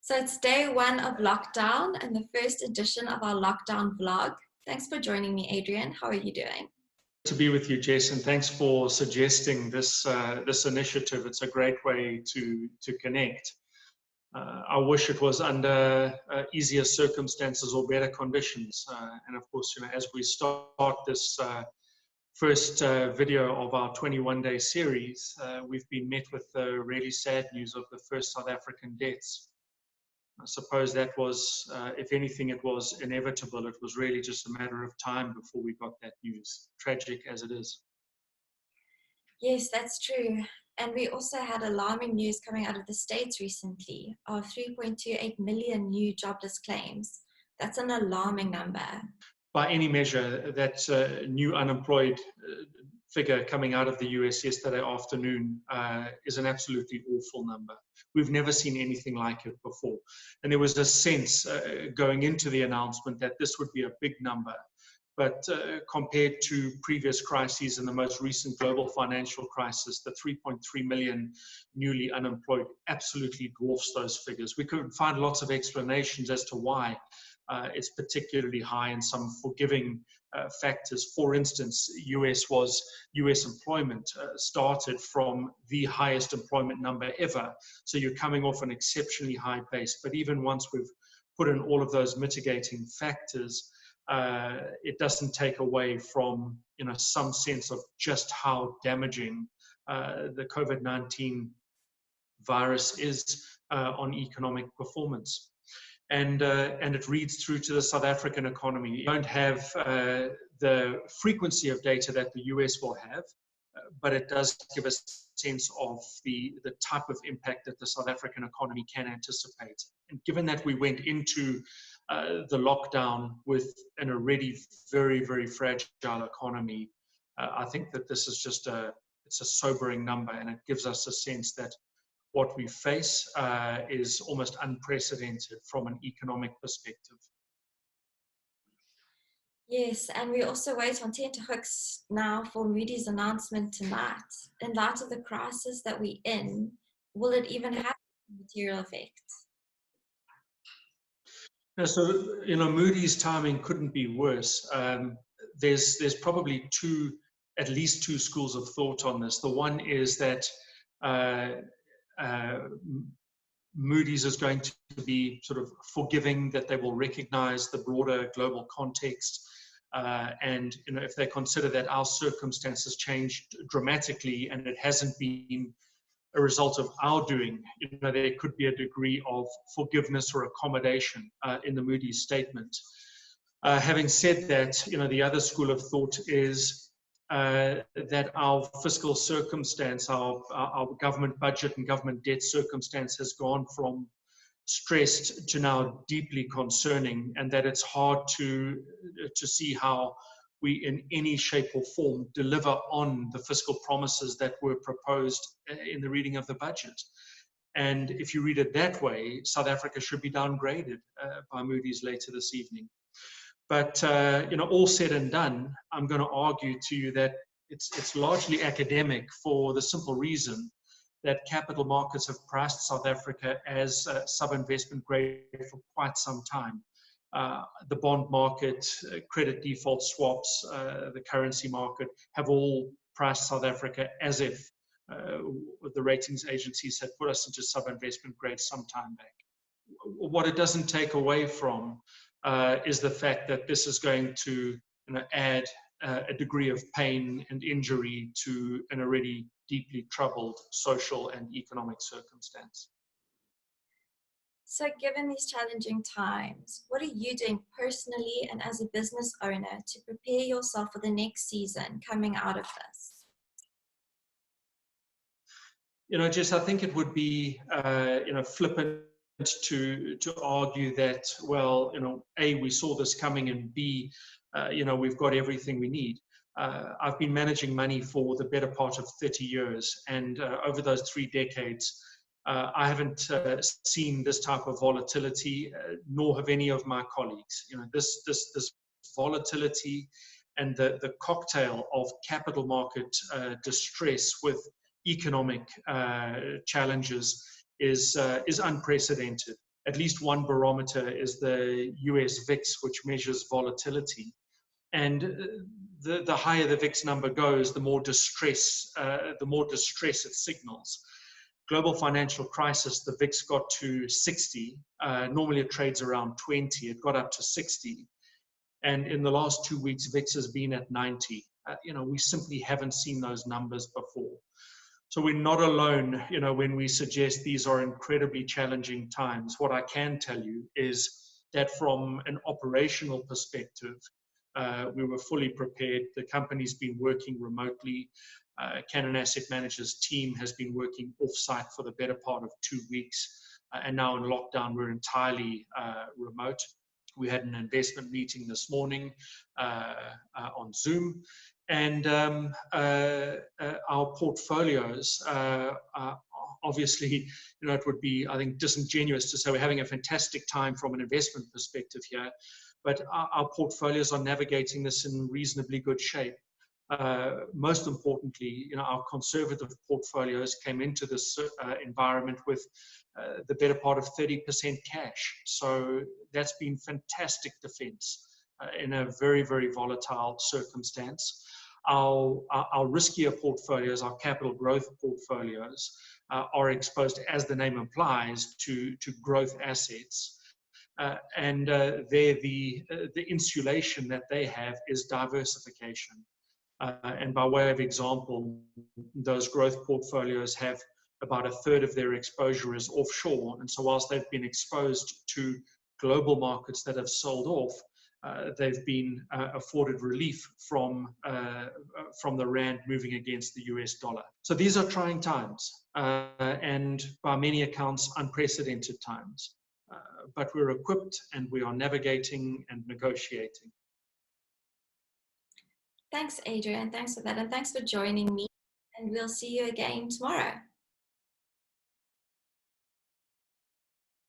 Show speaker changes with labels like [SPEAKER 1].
[SPEAKER 1] So it's day one of lockdown and the first edition of our lockdown vlog. Thanks for joining me, Adrian. How are you doing?
[SPEAKER 2] To be with you, Jason. Thanks for suggesting this this initiative. It's a great way to connect. I wish it was under easier circumstances or better conditions. And of course, as we start this first video of our 21-day series, we've been met with the really sad news of the first South African deaths. I suppose that was, if anything, it was inevitable. It was really just a matter of time before we got that news, tragic as it is.
[SPEAKER 1] Yes, that's true. And we also had alarming news coming out of the States recently of 3.28 million new jobless claims. That's an alarming number.
[SPEAKER 2] By any measure, that new unemployed figure coming out of the US yesterday afternoon is an absolutely awful number. We've never seen anything like it before. And there was a sense going into the announcement that this would be a big number. But compared to previous crises and the most recent global financial crisis, the 3.3 million newly unemployed absolutely dwarfs those figures. We could find lots of explanations as to why it's particularly high in some forgiving factors. For instance, US employment started from the highest employment number ever. So you're coming off an exceptionally high base. But even once we've put in all of those mitigating factors, it doesn't take away from some sense of just how damaging the COVID-19 virus is on economic performance. And it reads through to the South African economy. You don't have the frequency of data that the US will have, but it does give us a sense of the type of impact that the South African economy can anticipate. And given that we went into the lockdown with an already very, very fragile economy, I think that this is just it's a sobering number, and it gives us a sense that what we face is almost unprecedented from an economic perspective.
[SPEAKER 1] Yes, and we also wait on tenterhooks now for Moody's announcement tonight. In light of the crisis that we're in, will it even have a material effect?
[SPEAKER 2] Yeah, so Moody's timing couldn't be worse. There's probably at least two schools of thought on this. The one is that Moody's is going to be sort of forgiving, that they will recognize the broader global context. And if they consider that our circumstances changed dramatically and it hasn't been a result of our doing, there could be a degree of forgiveness or accommodation in the Moody's statement. Having said that, the other school of thought is that our fiscal circumstance, our government budget and government debt circumstance has gone from stressed to now deeply concerning, and that it's hard to see how we in any shape or form deliver on the fiscal promises that were proposed in the reading of the budget. And if you read it that way, South Africa should be downgraded by Moody's later this evening. But all said and done, I'm going to argue to you that it's largely academic, for the simple reason that capital markets have priced South Africa as sub-investment grade for quite some time. The bond market, credit default swaps, the currency market have all priced South Africa as if the ratings agencies had put us into sub-investment grade some time back. What it doesn't take away from is the fact that this is going to add a degree of pain and injury to an already deeply troubled social and economic circumstance.
[SPEAKER 1] So given these challenging times, what are you doing personally and as a business owner to prepare yourself for the next season coming out of this?
[SPEAKER 2] Jess, I think it would be flippant to argue that, well, A, we saw this coming, and B, we've got everything we need. I've been managing money for the better part of 30 years, and over those 3 decades, I haven't seen this type of volatility, nor have any of my colleagues. This volatility and the cocktail of capital market distress with economic challenges is unprecedented. at least one barometer is the US VIX, which measures volatility. And the higher the VIX number goes, the more distress it signals. Global financial crisis, the VIX got to 60. Normally it trades around 20. It got up to 60. And in the last 2 weeks, VIX has been at 90. We simply haven't seen those numbers before. So we're not alone, when we suggest these are incredibly challenging times. What I can tell you is that from an operational perspective, we were fully prepared. The company's been working remotely. Cannon Asset Managers team has been working off-site for the better part of 2 weeks. And now in lockdown, we're entirely remote. We had an investment meeting this morning on Zoom. And our portfolios, obviously, it would be, I think, disingenuous to say we're having a fantastic time from an investment perspective here, but our portfolios are navigating this in reasonably good shape. Most importantly, our conservative portfolios came into this environment with the better part of 30% cash. So that's been fantastic defense in a very, very volatile circumstance. Our riskier portfolios, our capital growth portfolios, are exposed, as the name implies, to growth assets. And the insulation that they have is diversification. And by way of example, those growth portfolios have about a third of their exposure is offshore. And so whilst they've been exposed to global markets that have sold off, they've been afforded relief from the rand moving against the US dollar. So these are trying times, and by many accounts, unprecedented times. But we're equipped and we are navigating and negotiating.
[SPEAKER 1] Thanks, Adrian. Thanks for that. And thanks for joining me. And we'll see you again tomorrow.